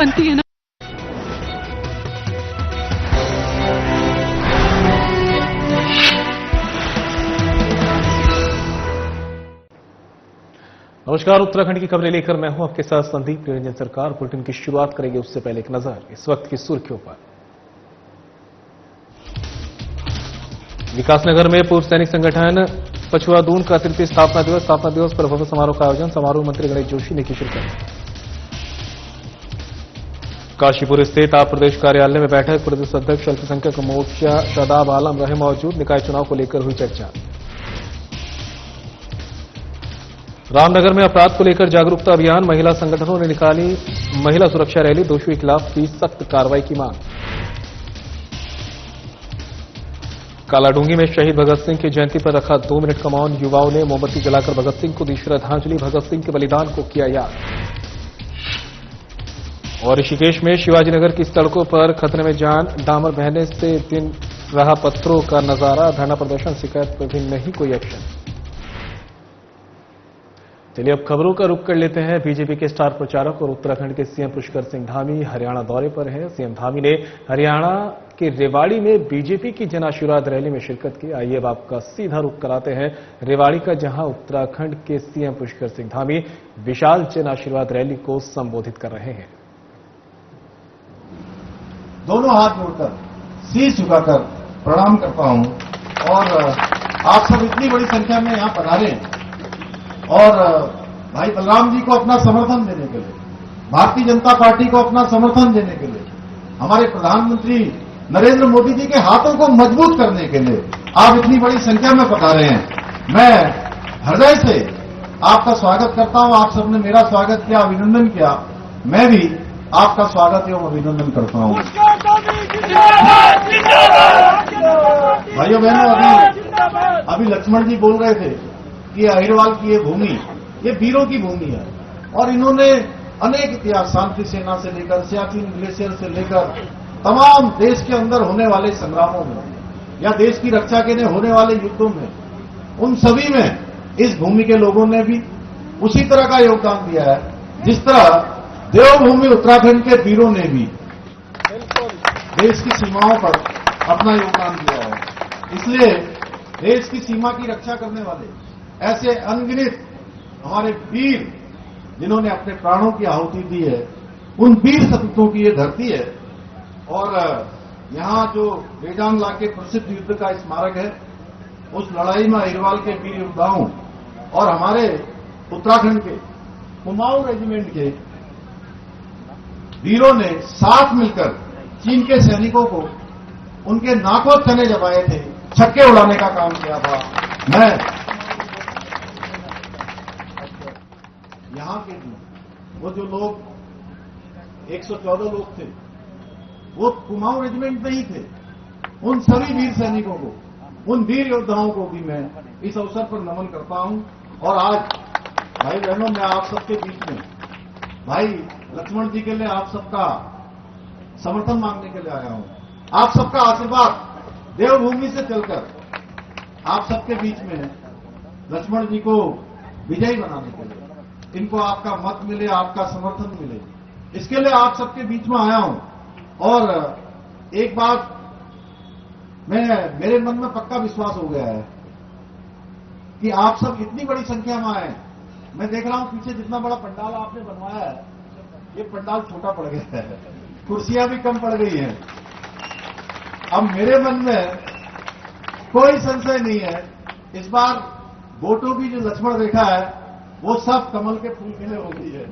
बनती है ना। नमस्कार, उत्तराखंड की खबरें लेकर मैं हूं आपके साथ संदीप निरंजन। सरकार बुलेटिन की शुरुआत करेंगे उससे पहले एक नजर इस वक्त की सुर्खियों पर। विकासनगर में पूर्व सैनिक संगठन पछुआदून का तृतीय स्थापना दिवस पर भव्य समारोह का आयोजन। समारोह मंत्री गणेश जोशी ने की शिरकत। काशीपुर स्थित आप प्रदेश कार्यालय में बैठक। प्रदेश अध्यक्ष अल्पसंख्यक मोर्चा शादाब आलम रहे मौजूद। निकाय चुनाव को लेकर हुई चर्चा। रामनगर में अपराध को लेकर जागरूकता अभियान। महिला संगठनों ने निकाली महिला सुरक्षा रैली। दोषियों के खिलाफ की सख्त कार्रवाई की मांग। कालाडूंगी में शहीद भगत सिंह की जयंती पर रखा 2 मिनट का मौन। युवाओं ने मोमबत्ती जलाकर भगत सिंह को दी श्रद्धांजलि। भगत सिंह के बलिदान को किया याद। और ऋषिकेश में शिवाजीनगर की सड़कों पर खतरे में जान। डामर बहने से दिन रहा पत्थरों का नजारा। धरना प्रदर्शन, शिकायत पर भी नहीं कोई एक्शन। चलिए अब खबरों का रुख कर लेते हैं। बीजेपी के स्टार प्रचारक और उत्तराखंड के सीएम पुष्कर सिंह धामी हरियाणा दौरे पर हैं। सीएम धामी ने हरियाणा के रेवाड़ी में बीजेपी की जन आशीर्वाद रैली में शिरकत की। आइए अब आपका सीधा रुख कराते हैं रेवाड़ी का, जहां उत्तराखंड के सीएम पुष्कर सिंह धामी विशाल जन आशीर्वाद रैली को संबोधित कर रहे हैं। दोनों हाथ जोड़कर शीश झुकाकर प्रणाम करता हूं और आप सब इतनी बड़ी संख्या में यहां पधारे हैं और भाई बलराम जी को अपना समर्थन देने के लिए, भारतीय जनता पार्टी को अपना समर्थन देने के लिए, हमारे प्रधानमंत्री नरेंद्र मोदी जी के हाथों को मजबूत करने के लिए आप इतनी बड़ी संख्या में पधारे हैं। मैं हृदय से आपका स्वागत करता हूं। आप सबने मेरा स्वागत किया, अभिनंदन किया। मैं भी आपका स्वागत एवं अभिनंदन करता हूं। भाइयों बहनों, अभी लक्ष्मण जी बोल रहे थे कि अहिरवाल की ये भूमि, ये वीरों की भूमि है और इन्होंने अनेक इतिहास, शांति सेना से लेकर सियाचिन ग्लेशियर से लेकर तमाम देश के अंदर होने वाले संग्रामों में या देश की रक्षा के लिए होने वाले युद्धों में, उन सभी में इस भूमि के लोगों ने भी उसी तरह का योगदान दिया है जिस तरह देवभूमि उत्तराखंड के वीरों ने भी देश की सीमाओं पर अपना योगदान दिया है। इसलिए देश की सीमा की रक्षा करने वाले ऐसे अनगिनत हमारे वीर जिन्होंने अपने प्राणों की आहुति दी है, उन वीर सपूतों की ये धरती है। और यहां जो बेजांग के प्रसिद्ध युद्ध का स्मारक है, उस लड़ाई में अहिरवाल के वीर योद्धाओं और हमारे उत्तराखंड के कुमाऊं रेजिमेंट के वीरों ने साथ मिलकर चीन के सैनिकों को उनके नाकों चने जमाए थे, छक्के उड़ाने का काम किया था। मैं यहां के वो जो लोग 114 लोग थे, वो कुमाऊं रेजिमेंट में ही थे। उन सभी वीर सैनिकों को, उन वीर योद्धाओं को भी मैं इस अवसर पर नमन करता हूं। और आज भाई बहनों, मैं आप सबके बीच में भाई लक्ष्मण जी के लिए आप सबका समर्थन मांगने के लिए आया हूं। आप सबका आशीर्वाद देवभूमि से चलकर आप सबके बीच में लक्ष्मण जी को विजयी बनाने के लिए, इनको आपका मत मिले, आपका समर्थन मिले, इसके लिए आप सबके बीच में आया हूं। और एक बात मेरे मन में पक्का विश्वास हो गया है कि आप सब इतनी बड़ी संख्या में आए। मैं देख रहा हूं पीछे जितना बड़ा पंडाल आपने बनवाया है, ये पंडाल छोटा पड़ गया है, कुर्सियां भी कम पड़ गई हैं। अब मेरे मन में कोई संशय नहीं है, इस बार वोटों की जो लक्ष्मण रेखा है वो सब कमल के फूल के लिए होती है।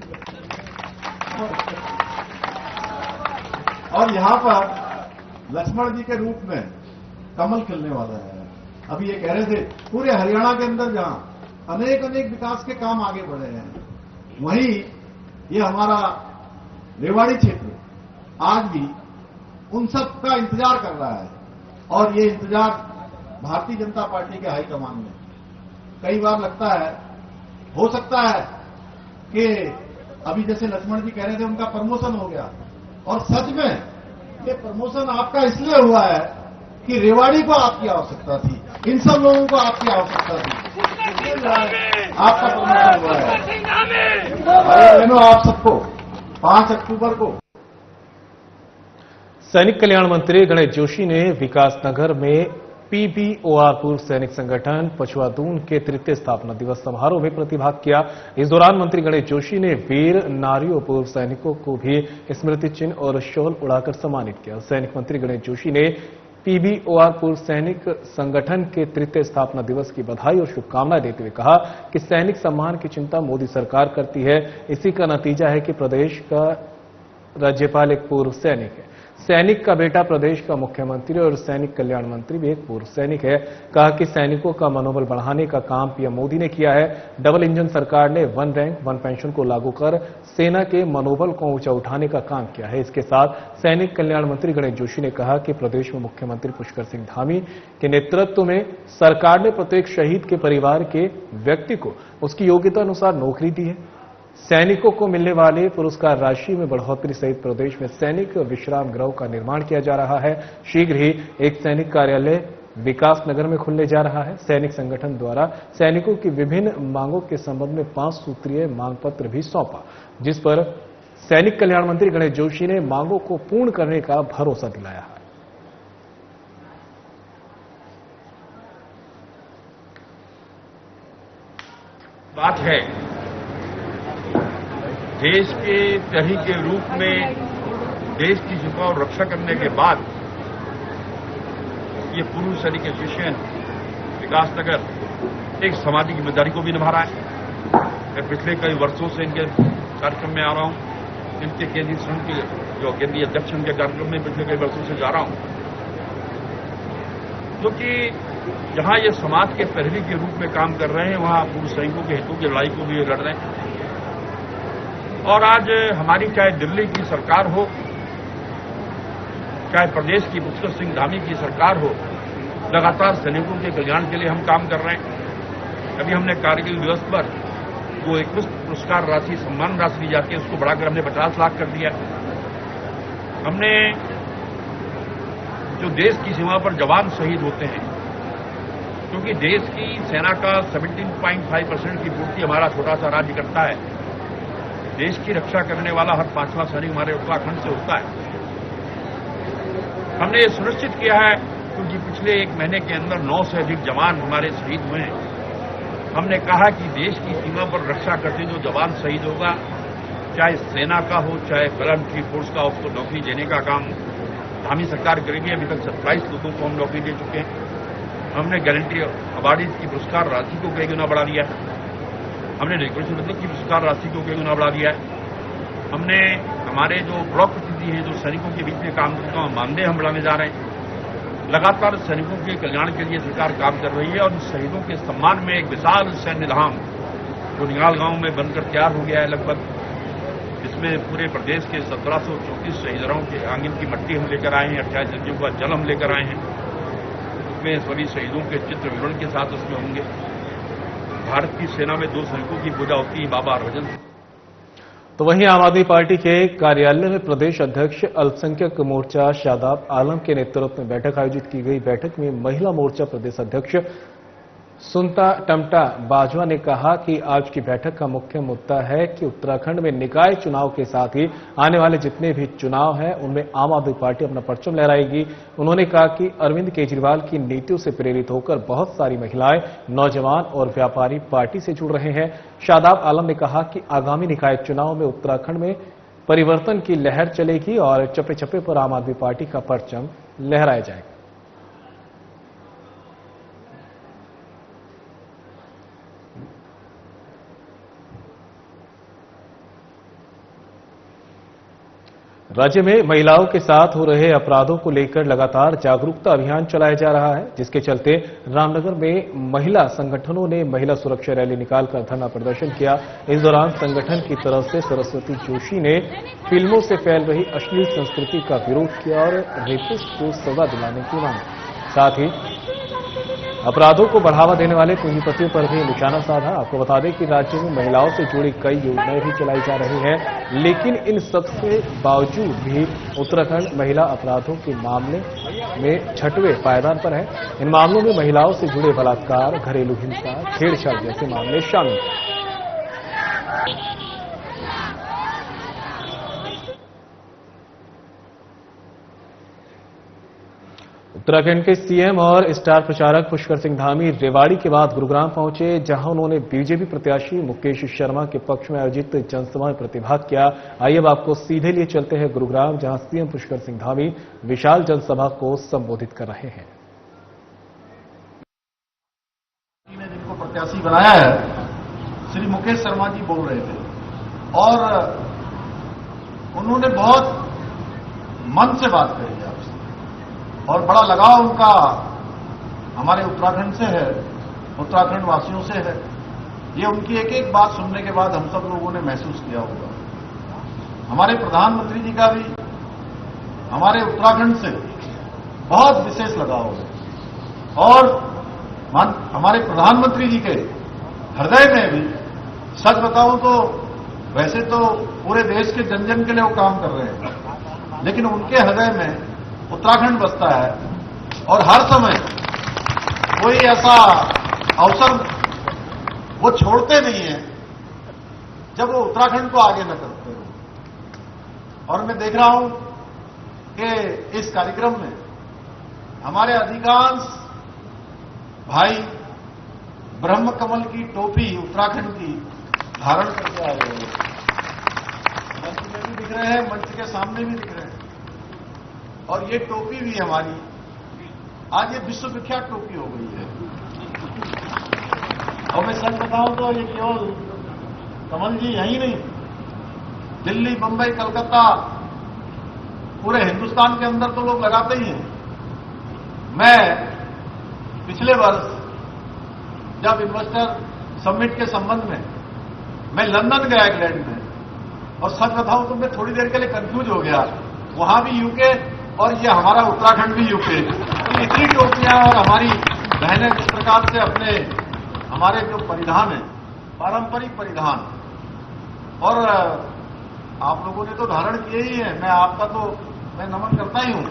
और यहां पर लक्ष्मण जी के रूप में कमल खिलने वाला है। अभी ये कह रहे थे पूरे हरियाणा के अंदर जहां अनेक विकास के काम आगे बढ़े हैं, वहीं ये हमारा रेवाड़ी क्षेत्र आज भी उन सब का इंतजार कर रहा है। और ये इंतजार भारतीय जनता पार्टी के हाईकमान में कई बार लगता है, हो सकता है कि अभी जैसे लक्ष्मण जी कह रहे थे उनका प्रमोशन हो गया, और सच में ये प्रमोशन आपका इसलिए हुआ है कि रेवाड़ी को आपकी आवश्यकता थी, इन सब लोगों को आपकी आवश्यकता थी, आपका प्रमोशन हुआ है। भाई बहनों, आप सबको 5 अक्टूबर को सैनिक कल्याण मंत्री गणेश जोशी ने विकासनगर में पीबीओआर पूर्व सैनिक संगठन पछुआदून के तृतीय स्थापना दिवस समारोह में प्रतिभाग किया। इस दौरान मंत्री गणेश जोशी ने वीर नारियों पूर्व सैनिकों को भी स्मृति चिन्ह और शॉल उड़ाकर सम्मानित किया। सैनिक मंत्री गणेश जोशी ने पीबीओआर पूर्व सैनिक संगठन के तृतीय स्थापना दिवस की बधाई और शुभकामनाएं देते हुए कहा कि सैनिक सम्मान की चिंता मोदी सरकार करती है। इसी का नतीजा है कि प्रदेश का राज्यपाल एक पूर्व सैनिक है, सैनिक का बेटा प्रदेश का मुख्यमंत्री और सैनिक कल्याण मंत्री भी एक पूर्व सैनिक है। कहा कि सैनिकों का मनोबल बढ़ाने का काम पीएम मोदी ने किया है। डबल इंजन सरकार ने वन रैंक वन पेंशन को लागू कर सेना के मनोबल को ऊंचा उठाने का काम किया है। इसके साथ सैनिक कल्याण मंत्री गणेश जोशी ने कहा कि प्रदेश में मुख्यमंत्री पुष्कर सिंह धामी के नेतृत्व में सरकार ने प्रत्येक शहीद के परिवार के व्यक्ति को उसकी योग्यता अनुसार नौकरी दी है। सैनिकों को मिलने वाले पुरस्कार राशि में बढ़ोतरी सहित प्रदेश में सैनिक विश्राम गृह का निर्माण किया जा रहा है। शीघ्र ही एक सैनिक कार्यालय विकासनगर में खुलने जा रहा है। सैनिक संगठन द्वारा सैनिकों की विभिन्न मांगों के संबंध में 5 सूत्रीय मांग पत्र भी सौंपा, जिस पर सैनिक कल्याण मंत्री गणेश जोशी ने मांगों को पूर्ण करने का भरोसा दिलाया है। बात है देश के प्रहरी के रूप में देश की सेवा और रक्षा करने के बाद ये पूर्व सैनिक एसोसिएशन विकासनगर एक सामाजिक जिम्मेदारी को भी निभा रहा है। मैं पिछले कई वर्षों से इनके कार्यक्रम में आ रहा हूं, इनके केंद्रीय संघ के जो केंद्रीय अध्यक्ष उनके कार्यक्रम में पिछले कई वर्षों से जा रहा हूं, क्योंकि जहां ये समाज के प्रहरी के रूप में काम कर रहे हैं वहां पूर्व सैनिकों के हितों की लड़ाई को भी लड़ रहे हैं। और आज हमारी चाहे दिल्ली की सरकार हो, चाहे प्रदेश की पुष्कर सिंह धामी की सरकार हो, लगातार सैनिकों के कल्याण के लिए हम काम कर रहे हैं। अभी हमने कारगिल दिवस पर जो एक पुरस्कार राशि सम्मान राशि दी जाती है उसको बढ़ाकर हमने 50 लाख कर दिया। हमने जो देश की सीमा पर जवान शहीद होते हैं, क्योंकि देश की सेना का 17.5% की पूर्ति हमारा छोटा सा राज्य करता है। देश की रक्षा करने वाला हर 5वां सैनिक हमारे उत्तराखंड से होता है। हमने ये सुनिश्चित किया है, क्योंकि पिछले 1 महीने के अंदर 9 से अधिक जवान हमारे शहीद हुए हैं। हमने कहा कि देश की सीमा पर रक्षा करते जो जवान शहीद होगा, चाहे सेना का हो चाहे पैरामिलिट्री फोर्स का, उसको नौकरी देने का काम धामी सरकार करेगी। अभी तक 27 लोगों को हम नौकरी दे चुके हैं। हमने गारंटी अवार्डीज की पुरस्कार राशि को कई गुना बढ़ा दिया है। हमने डेकोरेशन की पुरस्कार राशि को कई गुना बढ़ा दिया है। हमने हमारे जो ब्लॉक प्रतिनिधि हैं जो सैनिकों के बीच में काम करते हैं, मानदेय हम बढ़ाने जा रहे हैं। लगातार सैनिकों के कल्याण के लिए सरकार काम कर रही है और शहीदों के सम्मान में एक विशाल सैन्य धाम जो निगाल गांव में बनकर तैयार हो गया है लगभग, जिसमें पूरे प्रदेश के 1734 शहीदों के आंगन की मट्टी हम लेकर आए हैं, 28 नदियों का जल हम लेकर आए हैं। उसमें सभी शहीदों के चित्र विवरण के साथ उसमें होंगे। भारत की सेना में 2 सैनिकों की पूजा होती है, बाबा हरभजन सिंह। तो वहीं आम आदमी पार्टी के कार्यालय में प्रदेश अध्यक्ष अल्पसंख्यक मोर्चा शादाब आलम के नेतृत्व में बैठक आयोजित की गई। बैठक में महिला मोर्चा प्रदेश अध्यक्ष सुनता टमटा बाजवा ने कहा कि आज की बैठक का मुख्य मुद्दा है कि उत्तराखंड में निकाय चुनाव के साथ ही आने वाले जितने भी चुनाव हैं उनमें आम आदमी पार्टी अपना परचम लहराएगी। उन्होंने कहा कि अरविंद केजरीवाल की नीतियों से प्रेरित होकर बहुत सारी महिलाएं, नौजवान और व्यापारी पार्टी से जुड़ रहे हैं। शादाब आलम ने कहा कि आगामी निकाय चुनाव में उत्तराखंड में परिवर्तन की लहर चलेगी और चप्पे चप्पे पर आम आदमी पार्टी का परचम लहराया जाएगा। राज्य में महिलाओं के साथ हो रहे अपराधों को लेकर लगातार जागरूकता अभियान चलाया जा रहा है, जिसके चलते रामनगर में महिला संगठनों ने महिला सुरक्षा रैली निकालकर धरना प्रदर्शन किया। इस दौरान संगठन की तरफ से सरस्वती जोशी ने फिल्मों से फैल रही अश्लील संस्कृति का विरोध किया और रेपिस्ट को सजा दिलाने की मांग, साथ ही अपराधों को बढ़ावा देने वाले पूंजीपतियों पर भी निशाना साधा। आपको बता दें कि राज्य में महिलाओं से जुड़ी कई योजनाएं भी चलाई जा रही हैं, लेकिन इन सबसे बावजूद भी उत्तराखंड महिला अपराधों के मामले में 6वें पायदान पर है। इन मामलों में महिलाओं से जुड़े बलात्कार, घरेलू हिंसा, छेड़छाड़ जैसे मामले शामिल हैं। उत्तराखंड के सीएम और स्टार प्रचारक पुष्कर सिंह धामी रेवाड़ी के बाद गुरुग्राम पहुंचे, जहां उन्होंने बीजेपी प्रत्याशी मुकेश शर्मा के पक्ष में आयोजित जनसभा में प्रतिभाग किया। आइए अब आपको सीधे लिए चलते हैं गुरुग्राम, जहां सीएम पुष्कर सिंह धामी विशाल जनसभा को संबोधित कर रहे हैं। जिनको प्रत्याशी बनाया है, श्री मुकेश शर्मा जी बोल रहे थे और उन्होंने बहुत मन से बात कही आपसे और बड़ा लगाव उनका हमारे उत्तराखंड से है, उत्तराखंड वासियों से है। ये उनकी एक एक बात सुनने के बाद हम सब लोगों ने महसूस किया होगा। हमारे प्रधानमंत्री जी का भी हमारे उत्तराखंड से बहुत विशेष लगाव है और हमारे प्रधानमंत्री जी के हृदय में भी, सच बताऊं तो वैसे तो पूरे देश के जन जन के लिए वो काम कर रहे हैं, लेकिन उनके हृदय में उत्तराखंड बसता है और हर समय कोई ऐसा अवसर वो छोड़ते नहीं है जब वो उत्तराखंड को आगे न करते हो। और मैं देख रहा हूं कि इस कार्यक्रम में हमारे अधिकांश भाई ब्रह्म कमल की टोपी उत्तराखंड की धारण करके आए हुए हैं। मंच में भी दिख रहे हैं, मंच के सामने भी दिख रहे हैं और ये टोपी भी हमारी आज ये विश्व विख्यात टोपी हो गई है। और मैं सच बताऊं तो ये केवल कमल जी यही नहीं, दिल्ली, बंबई, कलकत्ता, पूरे हिंदुस्तान के अंदर तो लोग लगाते ही हैं। मैं पिछले वर्ष जब इन्वेस्टर समिट के संबंध में मैं लंदन गया इंग्लैंड में, और सच बताऊं तो मैं थोड़ी देर के लिए कंफ्यूज हो गया। वहां भी यूके और ये हमारा उत्तराखंड भी यूके। तो इतनी टोपियां और हमारी बहनें जिस प्रकार से अपने हमारे जो परिधान है, पारंपरिक परिधान, और आप लोगों ने तो धारण किए ही है, मैं आपका तो मैं नमन करता ही हूं।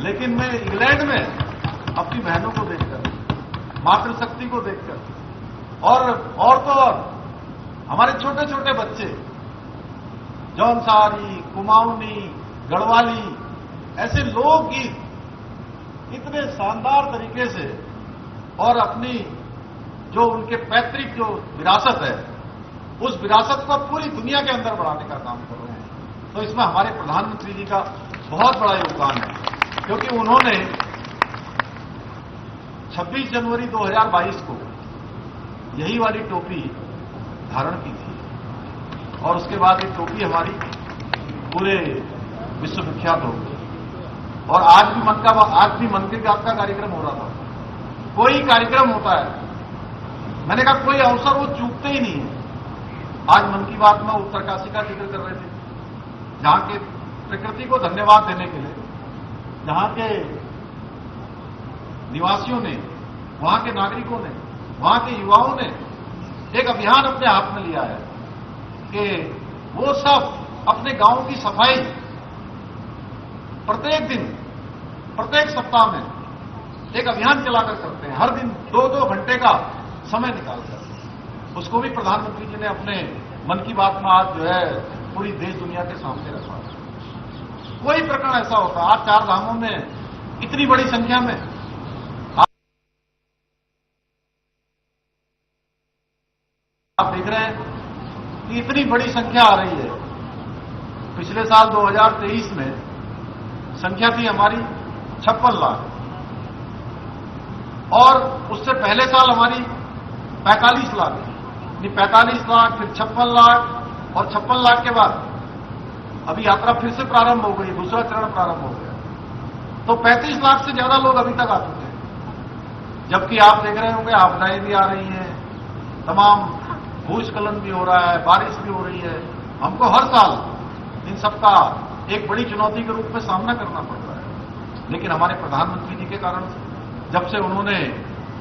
लेकिन मैं इंग्लैंड में अपनी बहनों को देखकर, मातृशक्ति को देखकर और तो और हमारे छोटे छोटे बच्चे जौनसारी, कुमाऊनी, गढ़वाली, ऐसे लोकगीत इतने शानदार तरीके से और अपनी जो उनके पैतृक जो विरासत है, उस विरासत को पूरी दुनिया के अंदर बढ़ाने का काम कर रहे हैं। तो इसमें हमारे प्रधानमंत्री जी का बहुत बड़ा योगदान है, क्योंकि उन्होंने 26 जनवरी 2022 को यही वाली टोपी धारण की थी और उसके बाद ये टोपी हमारी पूरे विश्व विख्यात हो गई। और आज भी मन की बात का कार्यक्रम हो रहा था। कोई कार्यक्रम होता है, मैंने कहा कोई अवसर वो चूकते ही नहीं है। आज मन की बात में उत्तरकाशी का जिक्र कर रहे थे, जहां के प्रकृति को धन्यवाद देने के लिए जहां के निवासियों ने, वहां के नागरिकों ने, वहां के युवाओं ने एक अभियान अपने हाथ में लिया है कि वो सब अपने गांव की सफाई प्रत्येक दिन, प्रत्येक सप्ताह में एक अभियान चलाकर करते हैं। हर दिन 2-2 घंटे का समय निकालकर उसको भी प्रधानमंत्री जी ने अपने मन की बात में आज जो है पूरी देश दुनिया के सामने रखा। कोई प्रकरण ऐसा होता, आज 4 धामों में इतनी बड़ी संख्या में आप देख रहे हैं कि इतनी बड़ी संख्या आ रही है। पिछले साल 2023 में संख्या थी हमारी 56 लाख और उससे पहले साल हमारी 45 लाख थी। 45 लाख, फिर 56 लाख और 56 लाख के बाद अभी यात्रा फिर से प्रारंभ हो गई, दूसरा चरण प्रारंभ हो गया। तो 35 लाख से ज्यादा लोग अभी तक आ चुके हैं। जबकि आप देख रहे होंगे आपदाएं भी आ रही हैं, तमाम भूस्खलन भी हो रहा है, बारिश भी हो रही है। हमको हर साल इन सबका एक बड़ी चुनौती के रूप में सामना करना पड़ रहा है। लेकिन हमारे प्रधानमंत्री जी के कारण, जब से उन्होंने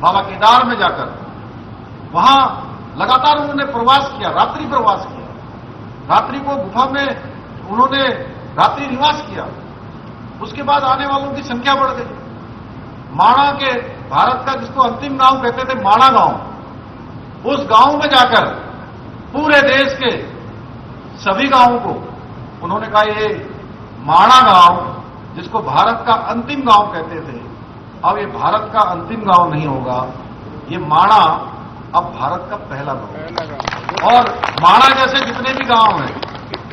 बाबा केदार में जाकर वहां लगातार उन्होंने प्रवास किया, रात्रि प्रवास किया, रात्रि को गुफा में उन्होंने रात्रि निवास किया, उसके बाद आने वालों की संख्या बढ़ गई। माणा के, भारत का जिसको अंतिम गांव कहते थे, माणा गांव, उस गांव में जाकर पूरे देश के सभी गांवों को उन्होंने कहा ये माणा गांव, जिसको भारत का अंतिम गांव कहते थे, अब ये भारत का अंतिम गांव नहीं होगा, ये माणा अब भारत का पहला गांव है। और माणा जैसे जितने भी गांव हैं,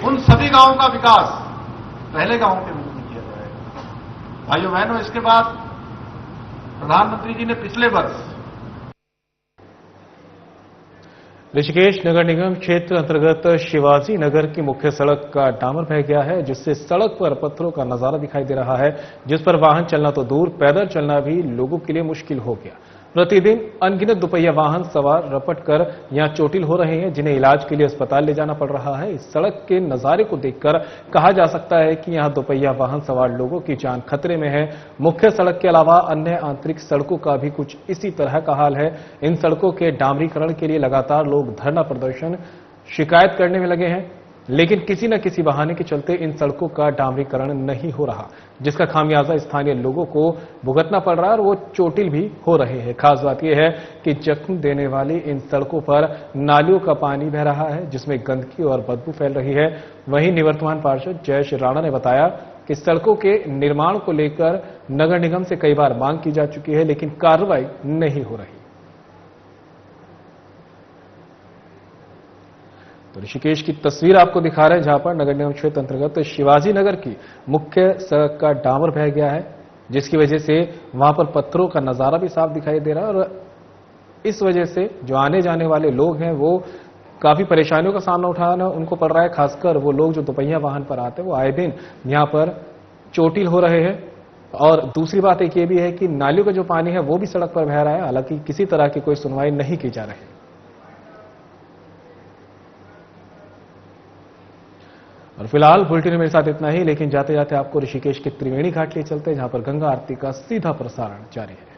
उन सभी गांवों का विकास पहले गांव के रूप में किया जाएगा। भाइयों बहनों, इसके बाद प्रधानमंत्री जी ने पिछले वर्ष ऋषिकेश नगर निगम क्षेत्र अंतर्गत शिवाजी नगर की मुख्य सड़क का डामर बह गया है, जिससे सड़क पर पत्थरों का नजारा दिखाई दे रहा है, जिस पर वाहन चलना तो दूर, पैदल चलना भी लोगों के लिए मुश्किल हो गया। प्रतिदिन अनगिनत दुपहिया वाहन सवार रपट कर यहां चोटिल हो रहे हैं, जिन्हें इलाज के लिए अस्पताल ले जाना पड़ रहा है। इस सड़क के नजारे को देखकर कहा जा सकता है कि यहां दुपहिया वाहन सवार लोगों की जान खतरे में है। मुख्य सड़क के अलावा अन्य आंतरिक सड़कों का भी कुछ इसी तरह का हाल है। इन सड़कों के डामरीकरण के लिए लगातार लोग धरना प्रदर्शन शिकायत करने में लगे हैं, लेकिन किसी न किसी बहाने के चलते इन सड़कों का डामरीकरण नहीं हो रहा, जिसका खामियाजा स्थानीय लोगों को भुगतना पड़ रहा है और वो चोटिल भी हो रहे हैं। खास बात यह है कि जख्म देने वाली इन सड़कों पर नालियों का पानी बह रहा है, जिसमें गंदगी और बदबू फैल रही है। वहीं निवर्तमान पार्षद जयेश राणा ने बताया कि सड़कों के निर्माण को लेकर नगर निगम से कई बार मांग की जा चुकी है, लेकिन कार्रवाई नहीं हो रही। तो ऋषिकेश की तस्वीर आपको दिखा रहे हैं, जहां पर नगर निगम क्षेत्र अंतर्गत शिवाजी नगर की मुख्य सड़क का डामर बह गया है, जिसकी वजह से वहां पर पत्थरों का नजारा भी साफ दिखाई दे रहा है और इस वजह से जो आने जाने वाले लोग हैं वो काफी परेशानियों का सामना उठाना उनको पड़ रहा है। खासकर वो लोग जो दोपहिया वाहन पर आते हैं वो आए दिन यहां पर चोटिल हो रहे हैं। और दूसरी बात एक ये भी है कि नालियों का जो पानी है वो भी सड़क पर बह रहा है, हालांकि किसी तरह की कोई सुनवाई नहीं की जा रही। और फिलहाल बुलेटिन में मेरे साथ इतना ही, लेकिन जाते जाते आपको ऋषिकेश के त्रिवेणी घाट ले चलते हैं, जहां पर गंगा आरती का सीधा प्रसारण जारी है।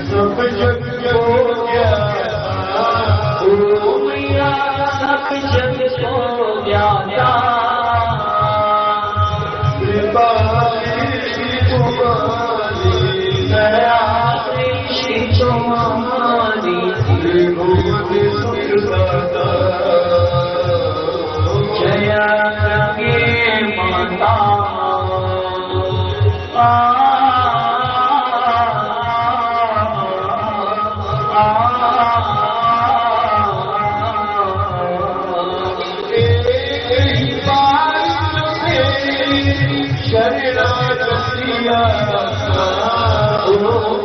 सब जग को मैया सब जग को ज्ञाता दया श्री तुम्हारी जय गंगे माता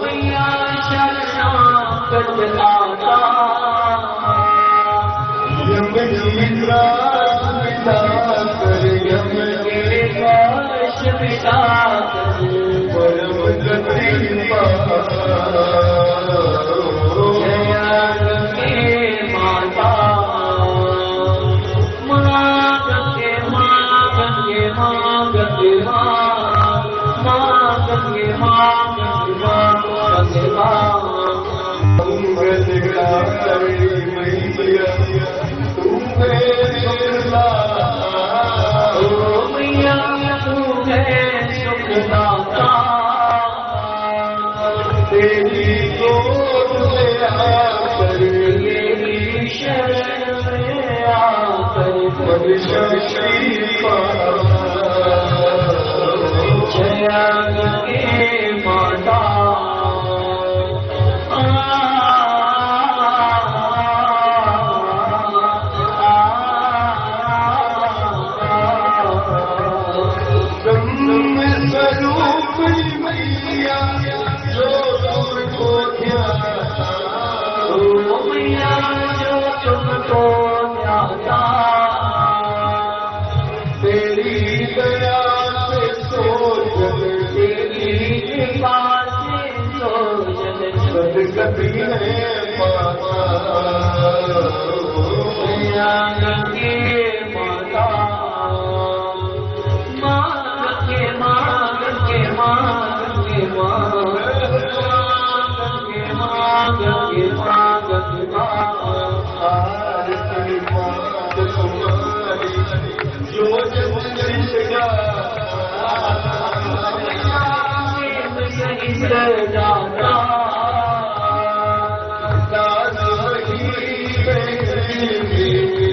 मैया शरणागत माता यम जीरा कर यम के वश पिता परम गति जय गंगे माता माँ गंगे माँ गंगे माँ गंगे माँ गंगे माँ गंगे माँ गंगे माँ मैया तू है सुखदाता तेरी गोद में आकर तेरी शरण में आकर श्री जय गंगे माता स्वरूप मैया जो तुमको मैया जो तुमको ध्याता तेरी दया से सोचन तेरी कृपा से सोचन सदगति है माता मैया गंगे माता जो जब जाता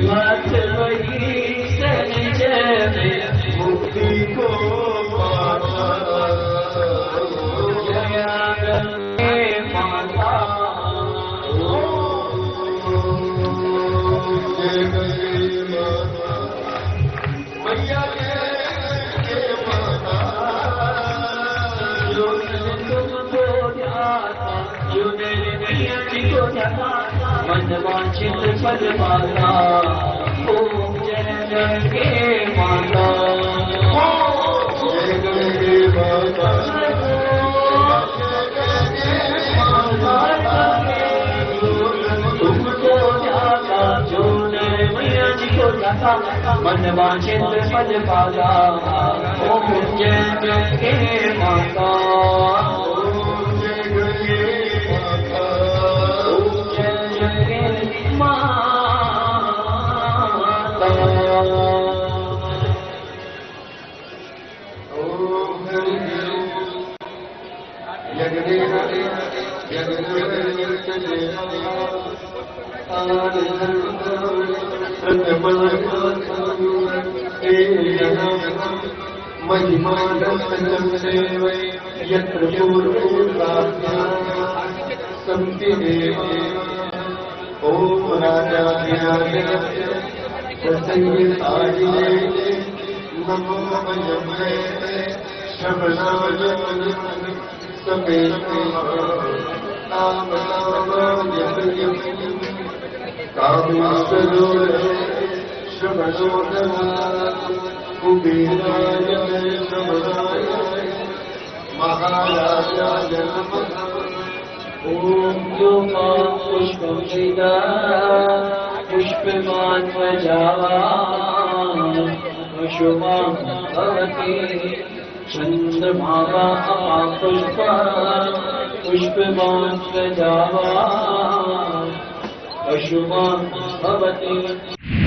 मत वही संजय मुक्ति को जय गंगे माता जय गंगे माता मैया जय माता जो तुमको जाता जो मेरे मैया जी को जाता मन वांछित फल पाता ओम जय गंगे माता जय गंगे माता तुमको जाता जो मेरे मैया जी को जाता मन वांछित फल पाता ओम जय गंगे माता ओम जय गंगे माता ओम जय गंगे माता ओम जगने महिमा यत्र संति ओम राजा नमो श्रवणाय समेत कामेश्वरो श्रवणो कुबेराय श्रवणाय महाराजाय नमः ओम जो पुष्पं पुष्पमान् कुसुमां भवति चन्द्रभागा पुष्पा पुष्पमात्रजावा पशुमां भवति।